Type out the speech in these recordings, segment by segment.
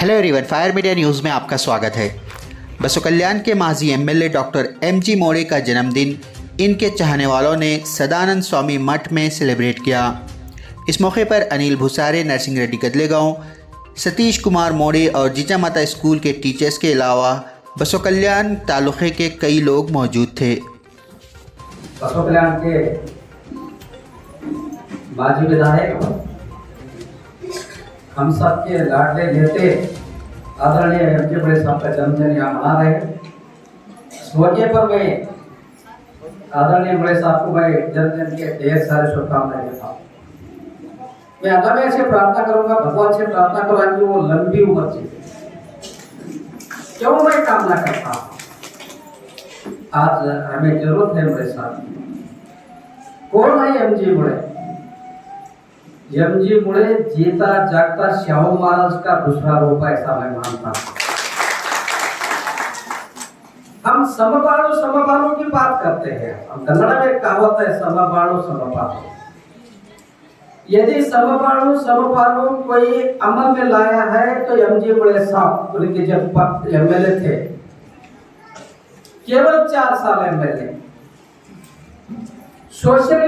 Hello everyone, fire media news में आपका स्वागत है। बसो कल्याण के माजी एमएलए डॉक्टर एमजी मोड़े का जन्मदिन इनके चाहने वालों ने सदानंद स्वामी मठ में सेलिब्रेट किया। इस मौके पर अनिल भुसारे, नरसिंह रेड्डी गदलेगांव, सतीश कुमार मोड़े और जीजा माता स्कूल के टीचर्स के अलावा बसो कल्याण तालुके के कई लोग मौजूद थे। बसो कल्याण के माजी विधायक, हम सब के लाडले नेते आदरणीय एमजी मोड़े साहब का जन्मदिन यहाँ मना रहे हैं। इस मौके पर मैं आदरणीय मोड़े साहब को मैं जन्मदिन के ढेर सारे शुभकामनाएं देता हूँ। मैं अल्लाह में ऐसे प्रार्थना करूंगा, भगवान से प्रार्थना करूंगा कि वो लंबी उम्र जिए। क्यों मैं कामना करता हूँ? आज हमें जरूरत है मोड़े साहब। कौन है एमजी मोड़े? एमजी मोड़े जीता जागता श्याम महाराज का दूसरा रूप है, ऐसा मैं मानता हूं। हम समबाणु की बात करते हैं। हम कन्नड़ में कहावत है समबाणु समपालो। यदि समबाणु कोई अमल में लाया है तो एमजी मोड़े साहब, उनके जब एमएलए थे, केवल 4 साल एमएलए। सोशल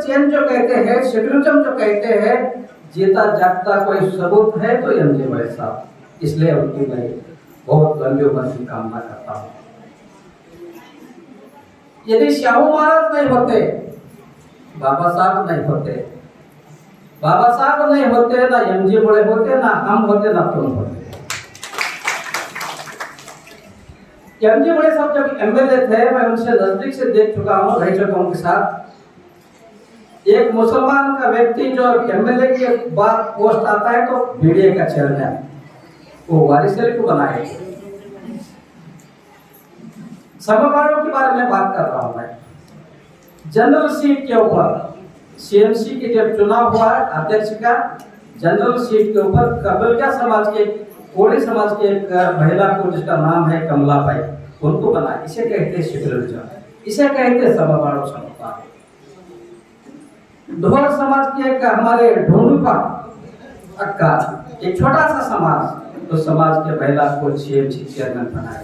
चेंज जो कहते हैं, सेक्युलरिज्म जो कहते हैं, जीता जागता कोई सबूत है तो एमजी मोड़े साहब। इसलिए उनकी मैं बहुत लंबी उम्र की कामना करता हूँ। यदि श्याम महाराज नहीं होते, बाबा साहब नहीं होते, ना एमजी मोड़े होते, ना हम होते, ना तुम होते। एमजी मोड़े साहब जब एमएलए थे, मैं उनसे नजदीक से देख चुका हूँ, रह चुका हूँ उनके साथ। एक मुसलमान का व्यक्ति जो एमएलए के बाद पोस्ट आता है तो बीडीए का चेयरमैन, वो वारिस अली को बनाए। समबाणु के बारे में बात कर रहा हूँ मैं। जनरल सीट के ऊपर सीएमसी के जब चुनाव हुआ अध्यक्ष का, जनरल सीट के ऊपर कबीलिया समाज के, कोड़ी समाज के एक महिला को जिसका नाम है कमला बाई, उनको बना। इसे कहते हैं सेक्युलरिज्म, इसे कहते हैं समबाणु समता। ढोर समाज के एक हमारे ढोंडुपा अक्का, एक छोटा सा समाज, तो समाज के महिला को सीएमसी चेयरमैन बनाया।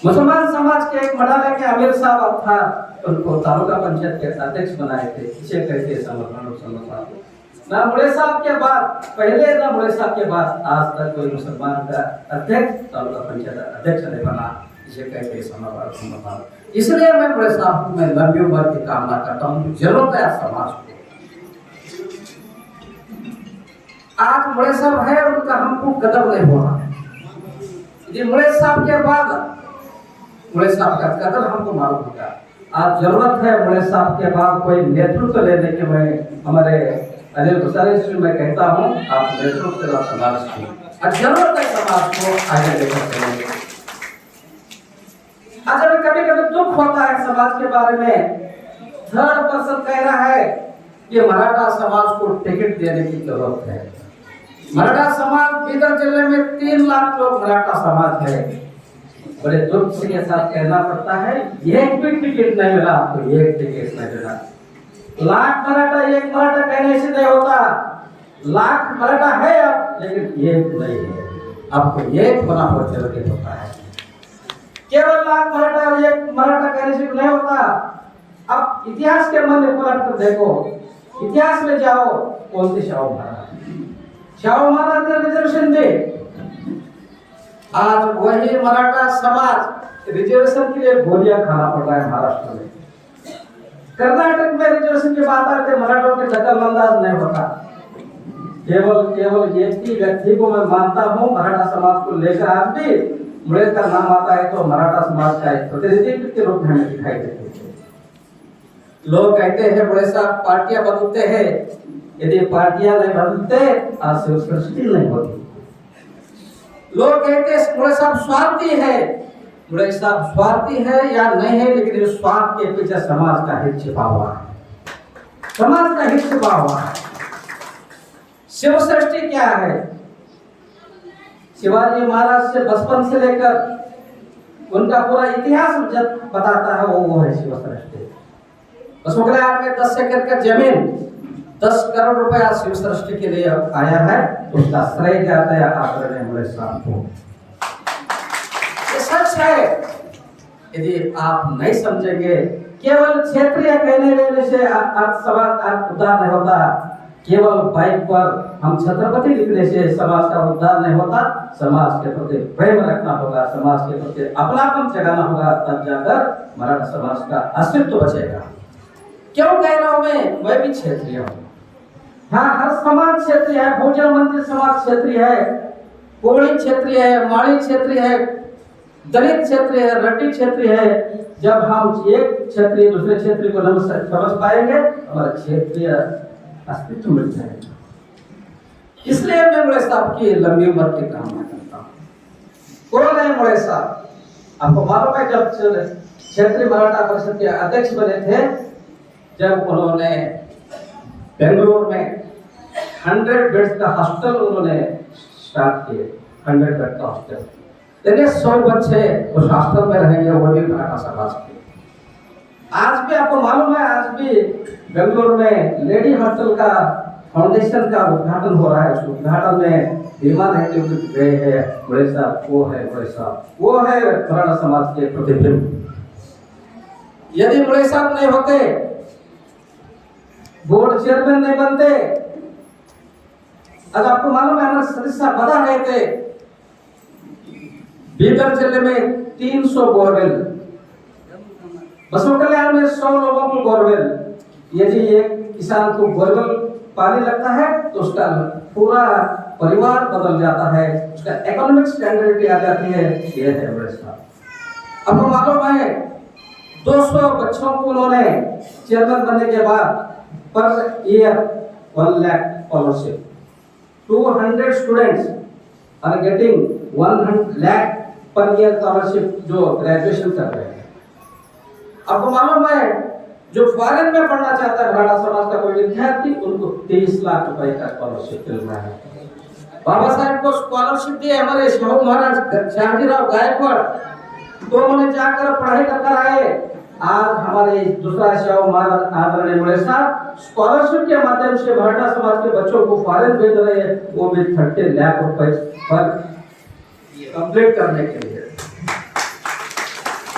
मुसलमान समाज के एक मडाला के आमिर साहब था, उनको तालुका पंचायत के अध्यक्ष बनाए थे। इसे कहते हैं समबाणु समता। ना मोड़े साहब के बाद पहले, ना मोड़े साहब के बाद आज तक कोई मुसलमान का अध्यक्ष, तालुका पंचायत अध्यक्ष नहीं बना। इसे कहते हैं समबाणु समता। इसलिए मैं मोड़े साहब को मैं लंबी उम्र की कामना करता हूँ। जरूरत है समाज को। आज मोड़े साहब है, उनका हमको कदर नहीं हो रहा है। यदि मोड़े साहब के बाद मोड़े साहब का कदर हमको मालूम होगा। आज जरूरत है मोड़े साहब के बाद कोई नेतृत्व लेने के। मैं हमारे अनिल भुसारे से मैं कहता हूँ, आप नेतृत्व के समाज को, जरूरत है समाज को आगे लेकर चलेंगे। आज हमें कभी कभी दुख होता है समाज के बारे में। 3% कह रहा है कि मराठा समाज को टिकट देने की जरूरत है। मराठा समाज बीदर जिले में 3 लाख लोग मराठा समाज है। बड़े दुख से के साथ कहना पड़ता है, एक भी टिकट नहीं मिला आपको, एक टिकट नहीं मिला। लाख मराठा, एक मराठा कहने से नहीं होता। लाख मराठा है अब, लेकिन एक नहीं है। आपको एक होना बहुत जरूरी होता है। केवल लाख मराठा और एक मराठा कहने से नहीं होता। अब इतिहास के मन में पलट कर देखो, इतिहास में जाओ, कौन थे शाहू महाराज ने रिजर्वेशन दे। आज वही मराठा समाज रिजर्वेशन के लिए गोलियां खाना पड़ रहा है महाराष्ट्र में। कर्नाटक में रिजर्वेशन की बात आते मराठों के दखलअंदाज नहीं होता। केवल एक ही व्यक्ति को मैं मानता हूँ मराठा समाज को लेकर। आज भी मोड़े का नाम आता है तो मराठा समाज का एक प्रतिनिधित्व के रूप में हमें दिखाई देते हैं। लोग कहते हैं मोड़े साहब पार्टियां बदलते हैं। यदि पार्टियां नहीं बदलते, आज से सृष्टि नहीं होती। लोग कहते हैं मोड़े साहब स्वार्थी है। मोड़े साहब स्वार्थी है या नहीं है, लेकिन इस स्वार्थ के पीछे समाज का हित छिपा हुआ है। समाज का हित छिपा हुआ है। शिव सृष्टि क्या है? शिवाजी महाराज से बचपन से लेकर उनका पूरा इतिहास बताता है, वो है शिव सृष्टि। बस में 10 एकड़ का जमीन 10 करोड़ रुपया शिव सृष्टि के लिए आया है, तो उसका श्रेय जाता है आदरणीय मुड़े साहब को। ये सच है। यदि आप नहीं समझेंगे, केवल क्षेत्रीय कहने लेने से समाज उद्धार नहीं होता। केवल बाइक पर हम छत्रपति लिखने से समाज का उद्धार नहीं होता। समाज के प्रति प्रेम रखना होगा, समाज के प्रति अपनापन जगाना होगा, तब जाकर मराठा समाज का अस्तित्व बचेगा। क्यों कह रहा हूं मैं भी क्षेत्रीय हूँ। हाँ, हर समाज क्षेत्रीय है। भोजन मंदिर समाज क्षेत्रीय है, कोड़ी क्षेत्रीय है, माड़ी क्षेत्रीय है, दलित क्षेत्रीय है, रट्टी क्षेत्रीय है। जब हम एक क्षेत्रीय दूसरे क्षेत्रीय को नहीं समझ पाएंगे, हमारा क्षेत्रीय अस्तित्व मिल जाएगा। इसलिए मैं मुड़े साहब की लंबी उम्र की कामना करता हूँ। कौन है मुड़े साहब? आपको मालूम है, जब क्षेत्रीय मराठा परिषद के अध्यक्ष बने थे, जब उन्होंने बेंगलुरु में 100 बेड्स का हॉस्टल उन्होंने स्टार्ट किए। 100 बेड का हॉस्टल, 100 बच्चे उस हॉस्टल में रहेंगे, वो भी मराठा समाज के। आज भी आपको मालूम है, आज भी बेंगलुरु में लेडी हॉस्टल का फाउंडेशन का उद्घाटन हो रहा है। उस उद्घाटन में भीमा रेड्डी गए हैं मुड़े साहब। वो है मुड़े साहब, वो है मराठा समाज के प्रतिबिंब। यदि मुड़े साहब नहीं होते, बोर्ड चेयरमैन नहीं बनते, अगर आपको मालूम है हमारे सदस्य बता रहे थे, बीदर जिले में 300 बोरवेल, बसव कल्याण में 100 लोगों को बोरवेल। यदि एक किसान को बोरवेल पानी लगता है तो उसका पूरा परिवार बदल जाता है, उसका इकोनॉमिक स्टैंडर्ड भी आ जाती है। ये है मुड़े साहब। आपको मालूम है 200 बच्चों को उन्होंने चेयरमैन बनने के बाद per year 1 lakh scholarship, 200 students are getting 1 lakh per year scholarship जो ग्रेजुएशन कर रहे हैं। आपको मालूम है, जो फॉरेन में पढ़ना चाहता है मराठा समाज का कोई विद्यार्थी, उनको 23 लाख रुपए का स्कॉलरशिप मिल रहा है। बाबा साहब को स्कॉलरशिप दिए हमारे शाहू महाराज शहाजीराव गायकवाड़, तो उन्होंने जाकर पढ़ाई कर आए। आज हमारे दूसरा शाहू महाराज आदरणीय मुड़े साहब स्कॉलरशिप के माध्यम से मराठा समाज के बच्चों को फॉरेन भेज रहे हैं, वो भी 30 लाख रुपए पर कंप्लीट करने के लिए।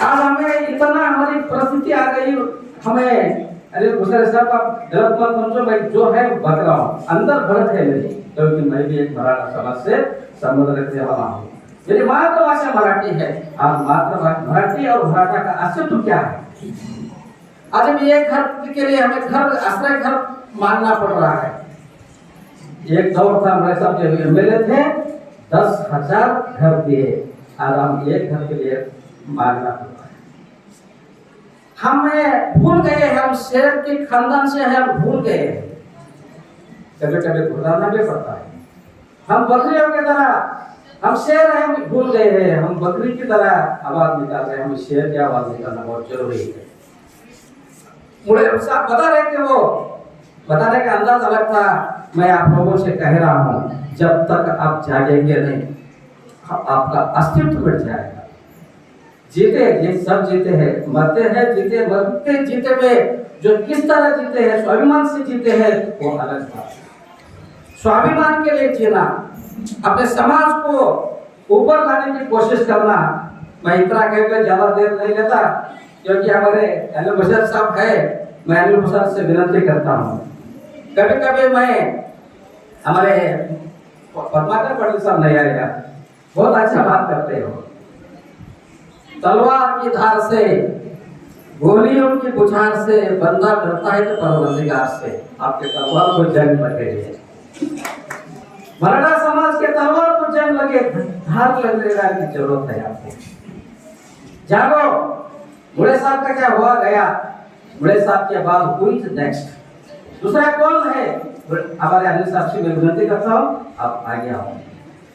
आज हमें इतना हमारी परिस्थिति आ गई, हमें अरे दूसरे साहब आप गलत मत समझो, मैं जो है बता रहा हूँ, अंदर भरत है मेरी, क्योंकि मैं भी एक मराठा समाज से संबंध रखने वाला हूँ। मेरी मातृभाषा मराठी है। आज मातृभाषा मराठी और मराठा का अस्तित्व क्या है? आज हम एक घर के लिए हमें घर, आश्रय घर मांगना पड़ रहा है। एक दौर था, हमारे साहब जो एमएलए थे, 10,000 घर दिए। आज हम एक घर के लिए मांगना पड़ रहा है। हमें भूल गए हैं, हम शेर के खानदान से हैं, हम भूल गए हैं। कभी कभी घुराना भी पड़ता है। हम बकरियों की तरह, हम शेर हैं, हम भूल गए हैं। हम बकरी की तरह आवाज निकाल रहे हैं, हम शेर की आवाज निकालना बहुत जरूरी है। मुड़े साहब बता रहे थे, वो बताने का अंदाज अलग था। मैं आप लोगों से कह रहा हूं, जब तक आप जागेंगे नहीं, आपका अस्तित्व मिट जाएगा। जीते, ये सब जीते हैं, मरते हैं, जीते मरते जीते में जो किस तरह जीते हैं, स्वाभिमान से जीते हैं, वो अलग था। स्वाभिमान के लिए जीना, अपने समाज को ऊपर लाने की कोशिश करना। मैं इतना कहकर ज्यादा देर नहीं लेता, क्योंकि हमारे अनिल बशर साहब है, मैं अनिल बशर से विनती करता हूँ। कभी कभी मैं, हमारे पद्माकर पटेल साहब नहीं आएगा, बहुत अच्छा बात करते हो। तलवार की धार से, गोलियों की बुझार से बंदा डरता है तो परवरदिगार से। आपके तलवार को जंग लगे, मराठा समाज के तलवार को जंग लगे, धार लगने की जरूरत है आपको। जागो। मुड़े साहब का क्या हुआ गया, मुड़े साहब के बाद हुई नेक्स्ट दूसरा कौन है? हमारे अनिल साहब से मैं विनती करता हूँ, आप आगे आओ।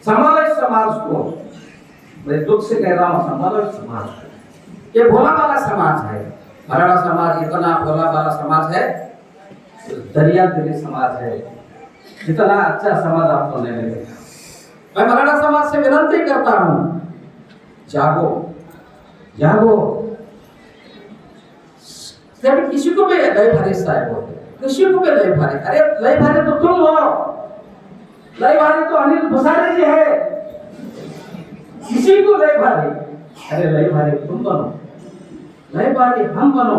समावेश समाज को मैं दुख से कह रहा हूँ, समावेश समाज को, ये भोला वाला समाज है। मराठा समाज इतना भोला वाला समाज है, दरिया दिली समाज है, इतना अच्छा समाज आपको नहीं मिलेगा। मैं मराठा समाज से विनती करता हूँ, जागो जागो। जब किसी को भी गए भारी साहब होते, किसी को भी लय भारी, अरे लय भारी तो तुम हो, लय भारी तो अनिल भुसारी जी है, किसी को लय भारी, अरे लय भारी तुम बनो, लय भारी हम बनो।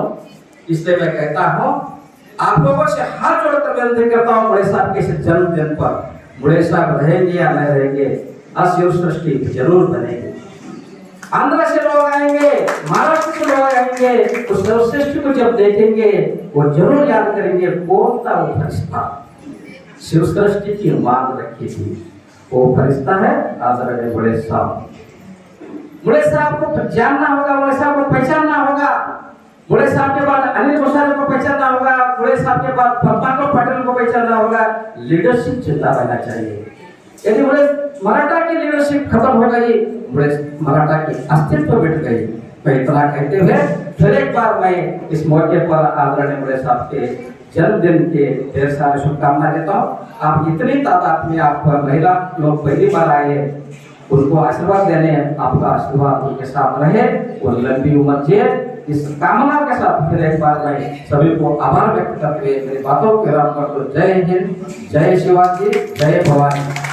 इसलिए मैं कहता हूं आप लोगों से हाथ जोड़कर विनती करता हूं, बड़े साहब के इस जन्मदिन पर बड़े साहब रहेंगे या नहीं रहेंगे, शिव सृष्टि जरूर बनेगी। आंध्र से लोग आएंगे, महाराष्ट्र से लोग आएंगे, उस सर्वश्रेष्ठ को जब देखेंगे वो जरूर याद करेंगे कौन था वो फरिश्ता, शिव सृष्टि की मांग रखी थी, वो फरिश्ता है आदरणीय बड़े साहब। बड़े साहब को जानना होगा, बड़े साहब को पहचानना होगा, बड़े साहब के बाद अनिल भुसारी को पहचानना होगा, बड़े साहब के बाद पद्माकर पटेल को पहचानना होगा। लीडरशिप जिंदा रहना चाहिए। यदि बड़े मराठा की लीडरशिप खत्म हो गई, बड़े मराठा की अस्तित्व मिट गई। मैं इतना कहते हुए फिर एक बार मैं इस मौके पर आदरणीय बड़े साहब के जन्मदिन के ढेर सारे शुभकामनाएं देता हूँ। आप इतनी तादाद में आप महिला लोग पहली बार आए, उनको आशीर्वाद देने, आपका आशीर्वाद उनके साथ रहे, वो लंबी उम्र जिए, इस कामना के साथ फिर एक बार मैं सभी को आभार व्यक्त करते हुए मेरी बातों को विराम करता हूं। जय हिंद, जय शिवाजी, जय भवानी।